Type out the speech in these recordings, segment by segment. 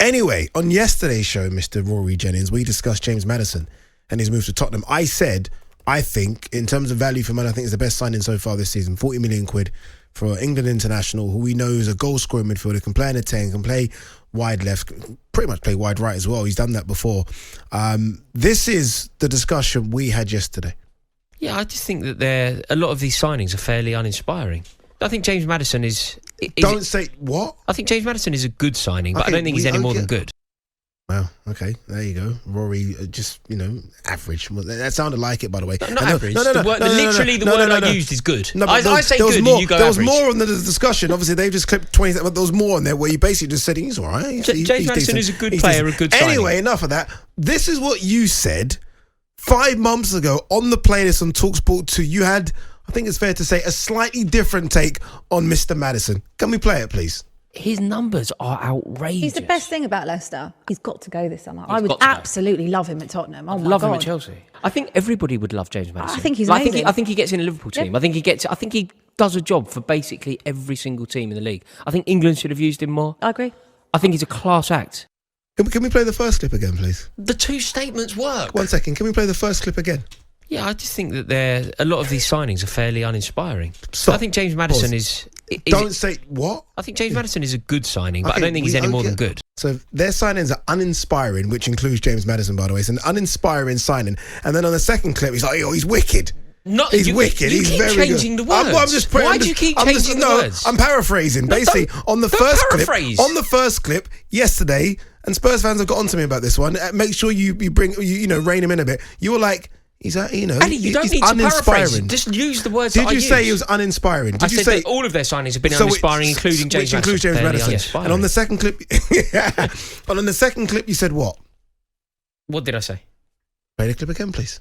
Anyway, on yesterday's show, Mr. Rory Jennings, we discussed James Maddison and his move to Tottenham. I said, I think, in terms of value for money, I think it's the best signing so far this season. 40 million quid for England international, who we know is a goal-scoring midfielder, can play in a 10, can play wide left, pretty much play wide right as well. He's done that before. This is the discussion we had yesterday. Yeah, I just think that a lot of these signings are fairly uninspiring. I think James Maddison is... Don't say what? I think James Maddison is a good signing, but I don't think he's any more than good. Well, okay, there you go. Rory, just, average. That sounded like it, by the way. Not average. Literally, the word I used is good. No, I say good and you go there average. Was more on the discussion. Obviously, they've just clipped 20, but there was more on there where you basically just said he's all right. James Maddison is a good player, a good signing. Anyway, enough of that. This is what you said 5 months ago on the playlist on talkSPORT 2. You had, I think it's fair to say, a slightly different take on Mr. Maddison. Can we play it, please? His numbers are outrageous. He's the best thing about Leicester. He's got to go this summer. I would absolutely love him at Tottenham. Oh my love God. him at Chelsea. I think everybody would love James Maddison. I think he's amazing. I think he gets in a Liverpool team. Yeah. I think he does a job for basically every single team in the league. I think England should have used him more. I agree. I think he's a class act. Can we play the first clip again, please? The two statements work. 1 second. Can we play the first clip again? Yeah, I just think that a lot of these signings are fairly uninspiring. Stop. I think James Maddison is... Don't say what? I think James Maddison is a good signing, but I don't think he's any more than good. So their signings are uninspiring, which includes James Maddison, by the way. It's an uninspiring signing. And then on the second clip, he's like, he's wicked. He's wicked. You he's keep very changing good. the words. Why do you keep changing the words? I'm paraphrasing. Basically, on the first clip yesterday, and Spurs fans have got onto me about this one. Make sure you bring rein him in a bit. You were like, he's Addy, you don't need to paraphrase. Just use the words. Did you say he was uninspiring? I said that all of their signings have been uninspiring, including James Maddison. Which includes James Maddison. And on the second clip, you said what? What did I say? Play the clip again, please.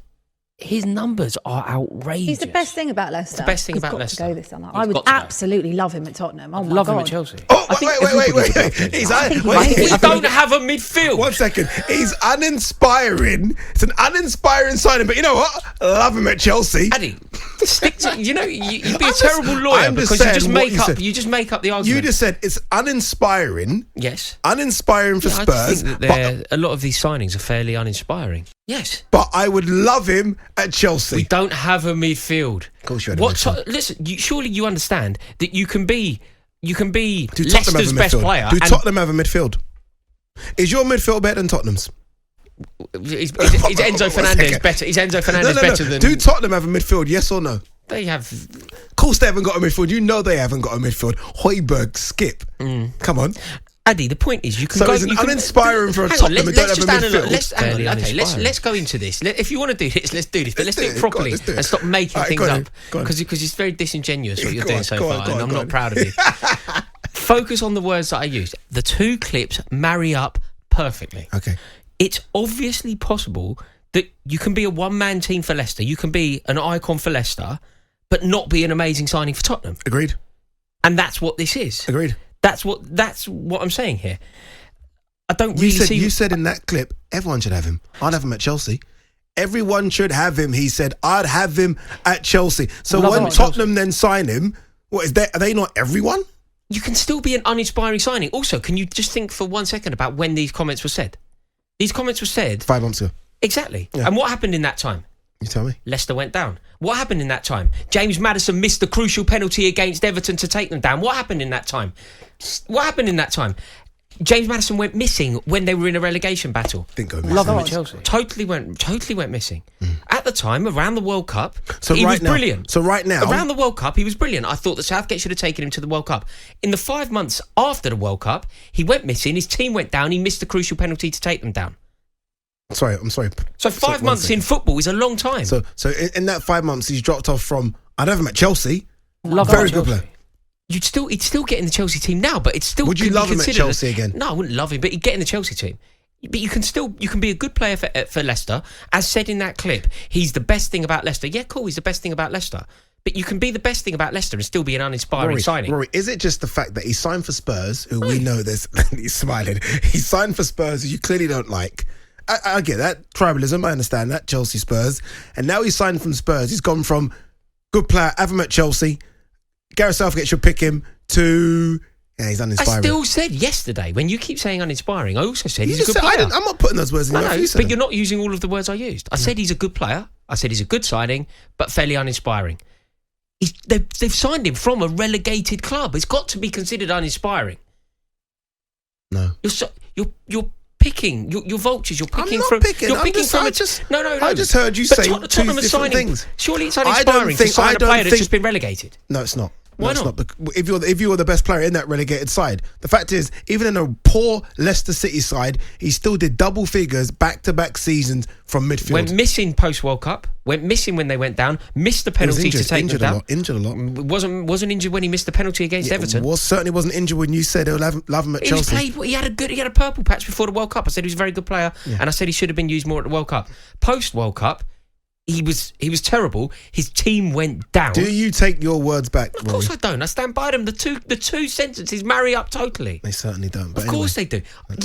His numbers are outrageous. He's the best thing about Leicester. The best thing about Leicester. He's got to go this summer. I would absolutely love him at Tottenham. Oh my God. Love him at Chelsea. Oh, wait. We don't have a midfield. 1 second. He's uninspiring. It's an uninspiring signing, but you know what? Love him at Chelsea. Addy, stick to, you'd be a terrible lawyer because you just make up the argument. You just said it's uninspiring. Yes. Uninspiring for Spurs. I just think that a lot of these signings are fairly uninspiring. Yes. But I would love him at Chelsea. We don't have a midfield. Of course you had a midfield. Listen, surely you understand that you can be Leicester's best player. Do Tottenham have a midfield? Is your midfield better than Tottenham's? Is Enzo Fernandez better? Is Enzo Fernandez better than... Do Tottenham have a midfield, yes or no? They have... Of course they haven't got a midfield. You know they haven't got a midfield. Højbjerg, Skip. Come on. Addy, the point is, you can so go... it's uninspiring for a Tottenham who don't have a midfield. Let's go into this. If you want to do this, let's do this. But let's do it properly and stop making things up. Because it's very disingenuous what you're doing so far, and I'm not proud of you. Focus on the words that I used. The two clips marry up perfectly. Okay. It's obviously possible that you can be a one-man team for Leicester, you can be an icon for Leicester, but not be an amazing signing for Tottenham. Agreed. And that's what this is. Agreed. That's what I'm saying here. I don't really see... You said in that clip, everyone should have him. I'd have him at Chelsea. Everyone should have him. He said, I'd have him at Chelsea. So when Tottenham then sign him, are they not everyone? You can still be an uninspiring signing. Also, can you just think for 1 second about when these comments were said? These comments were said... 5 months ago. Exactly. Yeah. And what happened in that time? You tell me. Leicester went down. What happened in that time? James Maddison missed the crucial penalty against Everton to take them down. What happened in that time? James Maddison went missing when they were in a relegation battle. Didn't go missing. Love him at Chelsea. Totally went missing. At the time, around the World Cup, he was brilliant. So right now... Around the World Cup, he was brilliant. I thought that Southgate should have taken him to the World Cup. In the 5 months after the World Cup, he went missing, his team went down, he missed the crucial penalty to take them down. I'm sorry. So 5 months in football is a long time. So in that 5 months, he's dropped off from... I'd have him at Chelsea. Very good player. He'd still get in the Chelsea team now, but it's still... Would you love him at Chelsea again? No, I wouldn't love him, but he'd get in the Chelsea team. But you can be a good player for Leicester. As said in that clip, he's the best thing about Leicester. Yeah, cool, he's the best thing about Leicester. But you can be the best thing about Leicester and still be an uninspiring signing. Rory, is it just the fact that he signed for Spurs, who we know there's... He's smiling. He signed for Spurs, who you clearly don't like. I get that. Tribalism, I understand that. Chelsea Spurs. And now he's signed from Spurs. He's gone from good player, have him at Chelsea, Gareth Southgate should pick him, to Yeah, he's uninspiring. I still said yesterday, when you keep saying uninspiring, I also said he's a good player. I'm not putting those words in your mouth. But you're not using all of the words I used. I said he's a good player. I said he's a good signing, but fairly uninspiring. They've signed him from a relegated club. It's got to be considered uninspiring. No. You're picking. You're vultures. You're picking from. You're picking from. I just heard you say two different things. Surely it's uninspiring to sign a player that's just been relegated. No, it's not. Why not? not? If you were the best player in that relegated side, the fact is, even in a poor Leicester City side, he still did double figures back-to-back seasons from midfield. Went missing post World Cup. Went missing when they went down. Missed the penalty to take them down. Injured a lot. Wasn't injured when he missed the penalty against Everton. Certainly wasn't injured when you said they'll love him at Chelsea. He had a purple patch before the World Cup. I said he was a very good player, and I said he should have been used more at the World Cup. Post World Cup, he was terrible. His team went down. Do you take your words back, Of course I don't. I stand by them. The two sentences marry up totally. They certainly don't. But of course they do.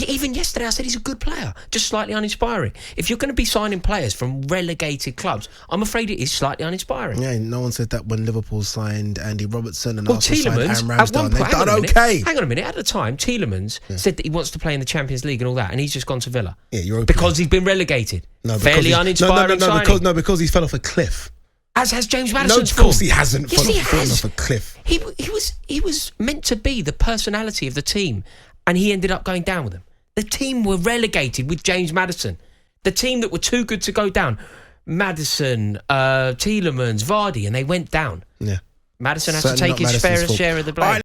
Even yesterday I said he's a good player, just slightly uninspiring. If you're going to be signing players from relegated clubs, I'm afraid it is slightly uninspiring. Yeah, no one said that when Liverpool signed Andy Robertson and Arsenal signed Aaron Ramsdale. They've done okay. Hang on a minute. At the time, Tielemans said that he wants to play in the Champions League and all that, and he's just gone to Villa. Yeah, you're because he's been relegated. Fairly uninspiring. Because he's fell off a cliff. As has James Maddison. No, of course he hasn't fallen off a cliff. He was meant to be the personality of the team, and he ended up going down with them. The team were relegated with James Maddison. The team that were too good to go down. Maddison, Tielemans, Vardy, and they went down. Yeah. Maddison has to take his fair share of the blame.